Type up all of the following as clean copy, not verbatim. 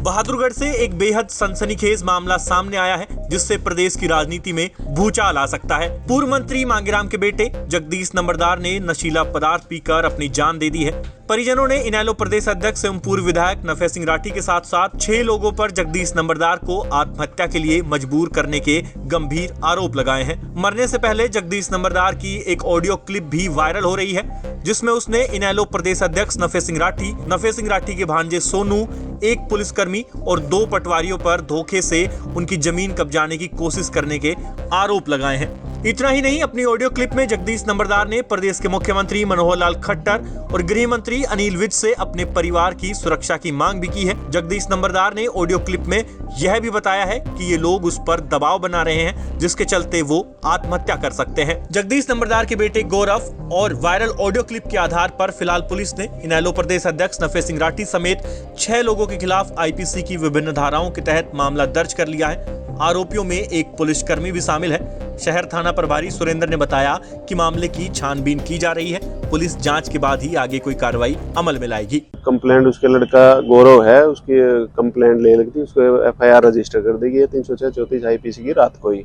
बहादुरगढ़ से एक बेहद सनसनीखेज मामला सामने आया है जिससे प्रदेश की राजनीति में भूचाल आ सकता है। पूर्व मंत्री मांगेराम के बेटे जगदीश नंबरदार ने नशीला पदार्थ पीकर अपनी जान दे दी है। परिजनों ने इनेलो प्रदेश अध्यक्ष एवं पूर्व विधायक नफे सिंह राठी के साथ साथ 6 लोगों पर जगदीश नंबरदार को आत्महत्या के लिए मजबूर करने के गंभीर आरोप लगाए हैं। मरने से पहले जगदीश नंबरदार की एक ऑडियो क्लिप भी वायरल हो रही है जिसमें उसने इनेलो प्रदेश अध्यक्ष नफे सिंह राठी के भांजे सोनू, एक पुलिसकर्मी और 2 पटवारियों पर धोखे से उनकी जमीन कब्जाने की कोशिश करने के आरोप लगाए हैं। इतना ही नहीं, अपनी ऑडियो क्लिप में जगदीश नंबरदार ने प्रदेश के मुख्यमंत्री मनोहर लाल खट्टर और गृह मंत्री अनिल विज से अपने परिवार की सुरक्षा की मांग भी की है। जगदीश नंबरदार ने ऑडियो क्लिप में यह भी बताया है कि ये लोग उस पर दबाव बना रहे हैं जिसके चलते वो आत्महत्या कर सकते हैं। जगदीश नंबरदार के बेटे गौरव और वायरल ऑडियो क्लिप के आधार पर फिलहाल पुलिस ने इनेलो प्रदेश अध्यक्ष नफे सिंह राठी समेत 6 लोगों के खिलाफ आईपीसी की विभिन्न धाराओं के तहत मामला दर्ज कर लिया है। आरोपियों में एक पुलिसकर्मी भी शामिल है। शहर थाना प्रभारी सुरेंद्र ने बताया कि मामले की छानबीन की जा रही है। पुलिस जांच के बाद ही आगे कोई कार्रवाई अमल में लाएगी। कंप्लेंट उसके लड़का गौरव है, उसकी कंप्लेंट ले लगी थी, उसको एफआईआर रजिस्टर कर दी गई है 306/34 आईपीसी की रात को ही।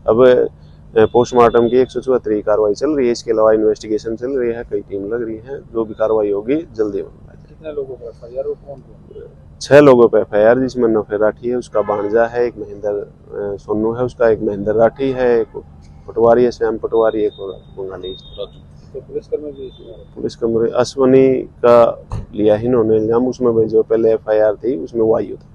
अब पोस्टमार्टम की 174 कार्रवाई चल रही है। इसके अलावा इन्वेस्टिगेशन चल रही है, कई टीम लग रही है। जो भी कार्रवाई होगी जल्दी होगी। कितने लोगों पर एफआईआर और कौन कौन? 6 लोगों पर एफआईआर, जिसमें नफे राठी है, उसका भांजा है, एक महेंद्र सोनू है, उसका एक महेंद्र राठी है, एक पटवारी है श्याम पटवारी, एक और बंगाली। तो पुलिसकर्मी भी पुलिसकर्मी अश्वनी का लिया ही इन्होंने इल्जाम। उसमें जो पहले एफआईआर थी उसमें वो आई था।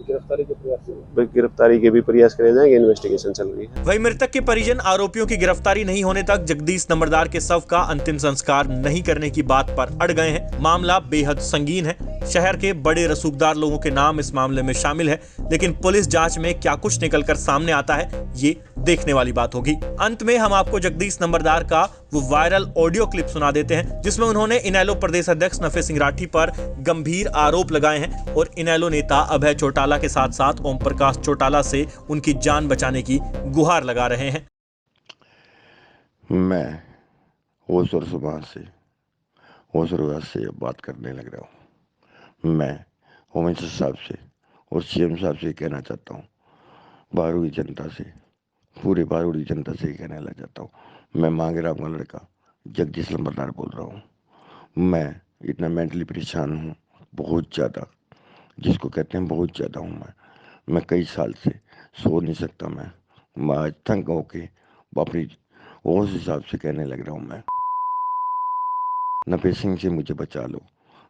गिरफ्तारी के भी प्रयास करे जाएंगे, इन्वेस्टिगेशन चल रही है। वहीं मृतक के परिजन आरोपियों की गिरफ्तारी नहीं होने तक जगदीश नंबरदार के शव का अंतिम संस्कार नहीं करने की बात पर अड़ गए हैं। मामला बेहद संगीन है। शहर के बड़े रसूखदार लोगों के नाम इस मामले में शामिल है, लेकिन पुलिस जांच में क्या कुछ निकलकर सामने आता है ये देखने वाली बात होगी। अंत में हम आपको जगदीश नंबरदार का वो वायरल ऑडियो क्लिप सुना देते हैं जिसमें उन्होंने इनेलो प्रदेश अध्यक्ष नफे सिंह राठी पर गंभीर आरोप लगाए हैं और इनेलो नेता अभय चौटाला के साथ साथ ओम प्रकाश चौटाला से उनकी जान बचाने की गुहार लगा रहे हैं। मैं होसर समाज से बात करने लग रहा हूँ। मैं होम मिनिस्टर साहब से और सीएम साहब से कहना चाहता हूँ, बारूदी जनता से, पूरे बारूदी जनता से कहने लग जाता हूँ। मैं मांगेराम का लड़का जगदीश नंबरदार बोल रहा हूँ। मैं इतना मेंटली परेशान हूँ, बहुत ज़्यादा, जिसको कहते हैं बहुत ज़्यादा हूँ। मैं कई साल से सो नहीं सकता। मैं आज तंग होके अपनी होश हिसाब से कहने लग रहा हूँ। मैं नफे सिंह से मुझे बचा लो,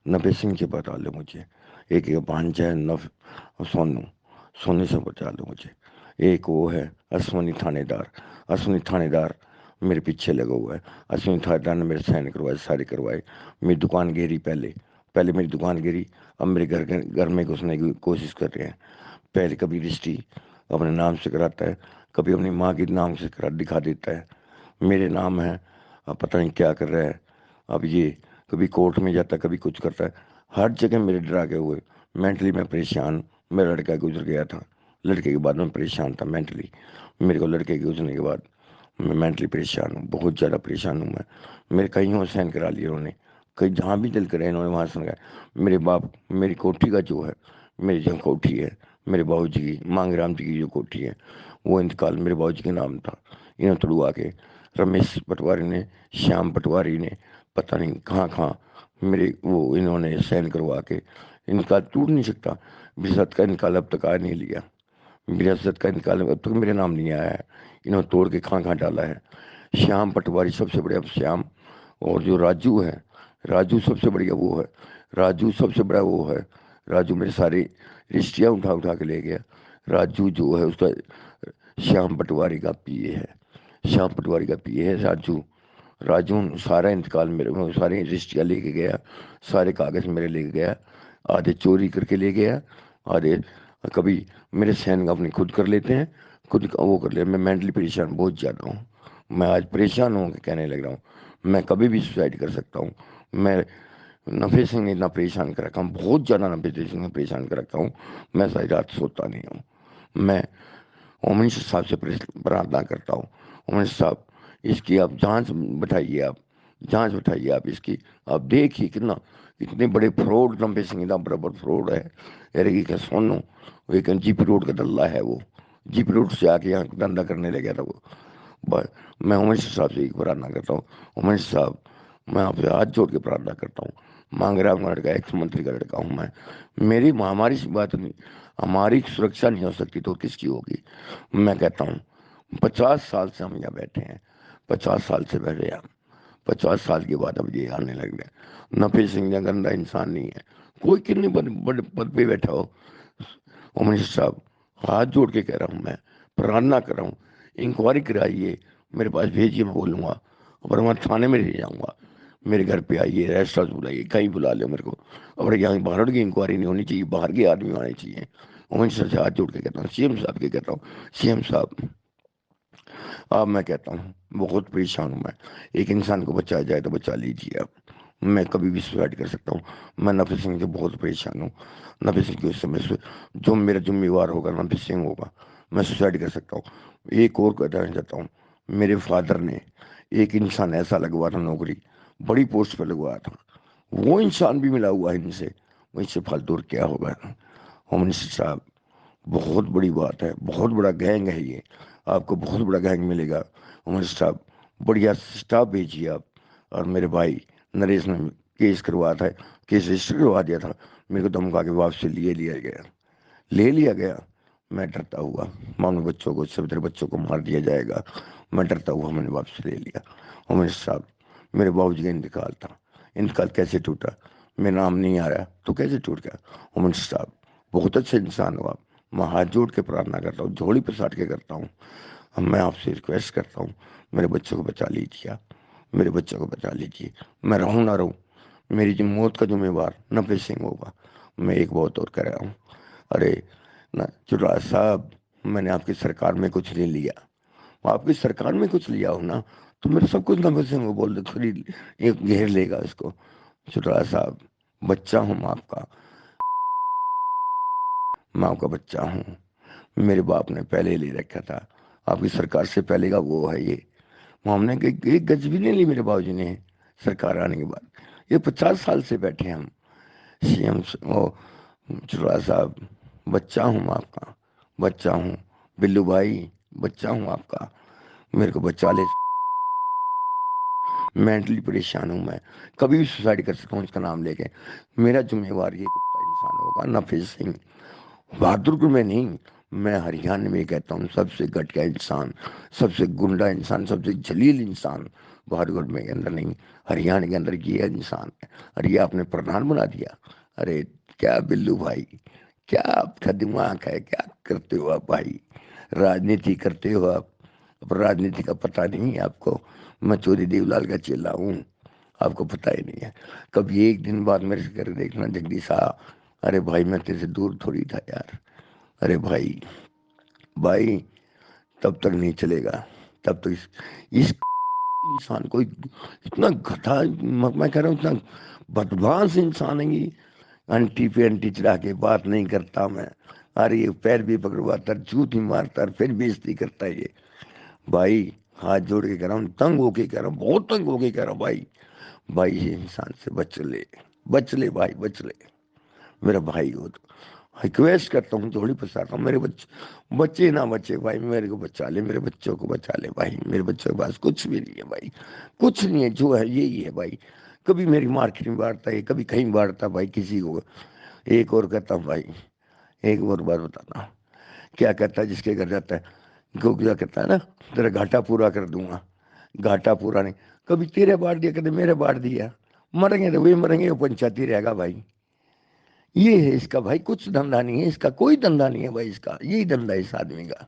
नफे सिंह से बचा लो मुझे। एक भांजा है सोने से बचा लो मुझे। एक वो है अश्वनी थानेदार मेरे पीछे लगा हुआ है। अश्वनी थानेदार ने मेरे साइन करवाए, सारे करवाए। मेरी दुकान गिरी, पहले मेरी दुकान गिरी, अब मेरे घर में घुसने की कोशिश कर रहे हैं। पहले कभी रजिस्ट्री अपने नाम से कराता है, कभी अपनी माँ के नाम से दिखा देता है। मेरे नाम है, अब पता नहीं क्या कर रहा है। अब ये कभी कोर्ट में जाता है, कभी कुछ करता है। हर जगह मेरे डरा के हुए। मेंटली मैं परेशान। मेरा लड़का गुजर गया था, लड़के के बाद मैं परेशान था मेंटली। मेरे को लड़के के गुजरने के बाद मैं मेंटली परेशान हूँ, बहुत ज़्यादा परेशान हूँ मैं। मेरे कहीं साइन करा लिए उन्होंने, कहीं जहाँ भी दिल करे इन्होंने वहाँ सुन गया। मेरे बाप, मेरी कोठी का जो है, मेरी जो कोठी है, मेरे बाबूजी की, मांगेराम जी की जो कोठी है, वो इंतकाल मेरे बाबूजी के नाम था। इन्होंने तोड़वा के रमेश पटवारी ने, श्याम पटवारी ने, पता नहीं कहाँ मेरे वो इन्होंने साइन करवा के इनका टूट नहीं सकता। विरासत का इनकाल अब तक आ नहीं लिया। विरासत का इनकाल अब तक मेरे नाम नहीं आया है। इन्होंने तोड़ के कहाँ डाला है। श्याम पटवारी सबसे बढ़िया श्याम, और जो राजू है, राजू सबसे बढ़िया वो है। राजू सबसे बड़ा वो है। राजू मेरे सारे रिश्तियाँ उठा के ले गया। राजू जो है उसका श्याम पटवारी का पीए है। श्याम पटवारी का पीए है राजू सारा इंतकाल मेरे, सारे रजिस्ट्रियाँ लेके गया, सारे कागज़ मेरे लेके गया। आधे चोरी करके ले गया, आधे कभी मेरे सहन अपने खुद कर लेते हैं, खुद वो कर ले। मैं मेंटली परेशान बहुत ज़्यादा हूँ। मैं आज परेशान हूँ कि कहने लग रहा हूँ। मैं कभी भी सुसाइड कर सकता हूँ। मैं नफे सिंह ने इतना परेशान कर रखा हूँ, बहुत ज़्यादा नफे सिंह ने परेशान कर रखा हूँ। मैं सारी रात सोता नहीं हूँ। मैं होम मिनिस्टर साहब से प्रार्थना करता हूँ, होम मिनिस्टर साहब इसकी आप जांच बैठाइए, आप इसकी। आप देखिए कितना, इतने बड़े फ्रॉड नफे सिंह, इतना बराबर फ्रॉड है, अरे क्या सोनू, वो एक जीपी रोड का दल्ला है, वो जीपी रोड से आके यहाँ धंधा करने लग गया था वो। मैं उमेश साहब से एक प्रार्थना करता हूँ, उमेश साहब मैं आपसे हाथ जोड़ के प्रार्थना करता हूँ। मांगराम का लड़का, एक्स मंत्री का लड़का हूँ मैं। मेरी हमारी बात नहीं, हमारी सुरक्षा नहीं हो सकती तो किसकी होगी। मैं कहता हूँ 50 साल से हम यहाँ बैठे हैं, 50 साल से बैठे हैं, 50 साल के बाद अब ये आने लग गए। नफी सिंह गंदा इंसान नहीं है, कोई कितने बड़े पद पे बैठा हो। उमेश साहब हाथ जोड़ के कह रहा हूँ, मैं प्रार्थना कर रहा हूँ, इंक्वायरी कराइए, मेरे पास भेजिए, मैं बोलूँगा, और मैं थाने में ले जाऊँगा। मेरे घर पे आइए, रेस्ट हाउस बुलाइए, कहीं बुला लो मेरे को। और यहाँ बाहर की इंक्वायरी नहीं होनी चाहिए, बाहर के आदमी आने चाहिए। उमेश साहब से हाथ जोड़ के कहता हूँ, सीएम साहब के कहता हूँ, सीएम साहब अब मैं कहता हूँ बहुत परेशान हूँ मैं। एक इंसान को बचाया जाए तो बचा लीजिए आप। मैं कभी भी सुसाइड कर सकता हूँ। मैं नफी सिंह से बहुत परेशान हूँ। नफी सिंह की उस समय से जो मेरा जिम्मेवार होगा नफी सिंह होगा, मैं सुसाइड कर सकता हूँ। एक और कहना चाहता हूँ, मेरे फादर ने एक इंसान ऐसा लगवा था नौकरी, बड़ी पोस्ट पर लगवाया था, वो इंसान भी मिला हुआ है इनसे। वो इससे फालतू क्या होगा। होम मिनिस्टर साहब बहुत बड़ी बात है, बहुत बड़ा गैंग है ये, आपको बहुत बड़ा गैंग मिलेगा। उमर साहब बढ़िया स्टाफ भेजिए आप। और मेरे भाई नरेश ने केस करवाया था, केस रजिस्टर करवा दिया था, मेरे को धमका के वापस ले लिया गया। मैं डरता हुआ, मानो बच्चों को, सब तेरे बच्चों को मार दिया जाएगा, मैं डरता हुआ मैंने वापस ले लिया। उमर साहब मेरे बाबूजी का इंतकाल था, इंतकाल कैसे टूटा, मेरा नाम नहीं आ रहा तो कैसे टूट गया। उमर साहब बहुत अच्छे इंसान हो आप, मैं हाथ जोड़ के प्रार्थना करता हूँ, झोली पर साट के करता हूँ। मैं आपसे रिक्वेस्ट करता हूँ, मेरे बच्चों को बचा लीजिए आप, मेरे बच्चों को बचा लीजिए। मैं रहूँ ना रहूँ, मेरी जो मौत का जिम्मेवार नफी सिंह होगा। मैं एक बात और कह रहा हूँ, अरे ना चुटरा साहब, मैंने आपकी सरकार में कुछ नहीं लिया, आपकी सरकार में कुछ लिया हो ना तो मेरे सब कुछ नफी सिंह को बोल दे, खरीद एक घेर लेगा इसको। चुटरा साहब बच्चा हूँ मैं आपका, मैं आपका बच्चा हूँ। मेरे बाप ने पहले ले रखा था, आपकी सरकार से पहले का वो है ये। हमने एक गज भी नहीं ली मेरे बाबूजी ने सरकार आने के बाद। ये 50 साल से बैठे हम। सीएम ओ चुरा साहब बच्चा हूँ मैं आपका, बच्चा हूँ। बिल्लू भाई बच्चा हूँ आपका, मेरे को बचा ले। मेंटली परेशान हूँ मैं, कभी भी सुसाइड कर सकता हूँ इसका नाम लेके। मेरा जिम्मेवार ये कुत्ता इंसान होगा नफी सिंह, बहादुरपुर में नहीं, मैं हरियाणा में कहता हूँ सबसे घटिया इंसान, सबसे गुंडा इंसान, सबसे जलील इंसान बहादुरपुर में के अंदर नहीं, हरियाणा के अंदर ये इंसान है। और ये आपने प्रधान बना दिया। अरे क्या बिल्लू भाई, क्या आपका दिमाग है, क्या करते हो आप भाई, राजनीति करते हो आप। अब राजनीति का पता नहीं है आपको, मैं चौधरी देवलाल का चेला हूँ, आपको पता ही नहीं है। कभी एक दिन बाद मेरे से कर देखना जगदीश साहब, अरे भाई मैं तेरे से दूर थोड़ी था यार। अरे भाई भाई तब तक नहीं चलेगा, तब तक इस इंसान को इतना घटा, मैं कह रहा हूँ इतना बदमाश इंसान है ये। अंटी पे अंटी चढ़ा के बात नहीं करता मैं, अरे ये पैर भी पकड़वाता, जूत ही मारता, फिर बेइज्जती करता है ये। भाई हाथ जोड़ के कह रहा हूँ, तंग होके कह रहा हूँ, बहुत तंग होके कह रहा हूँ भाई, भाई ये इंसान से बच ले भाई, बच ले। मेरा भाई हो तो रिक्वेस्ट करता हूँ, थोड़ी फंसाता हूँ, मेरे बच्चे ना बच्चे भाई, मेरे को बचा ले, मेरे बच्चों को बचा ले भाई। मेरे बच्चों के पास कुछ भी नहीं है भाई, कुछ नहीं है, जो है यही है भाई। कभी मेरी मार्केट में बांटता है, कभी कहीं बांटता भाई किसी को। एक और कहता हूँ भाई, एक और बात बताना, क्या कहता है जिसके घर जाता है, क्या कहता है ना, तेरा घाटा पूरा कर दूंगा। घाटा पूरा नहीं, कभी तेरे बांट दिया, कभी मेरे बांट दिया, मरेंगे तो वे मरेंगे, वो पंचायती रहेगा भाई। ये है इसका भाई, कुछ धंधा नहीं है इसका, कोई धंधा नहीं है भाई इसका, यही धंधा है इस आदमी का।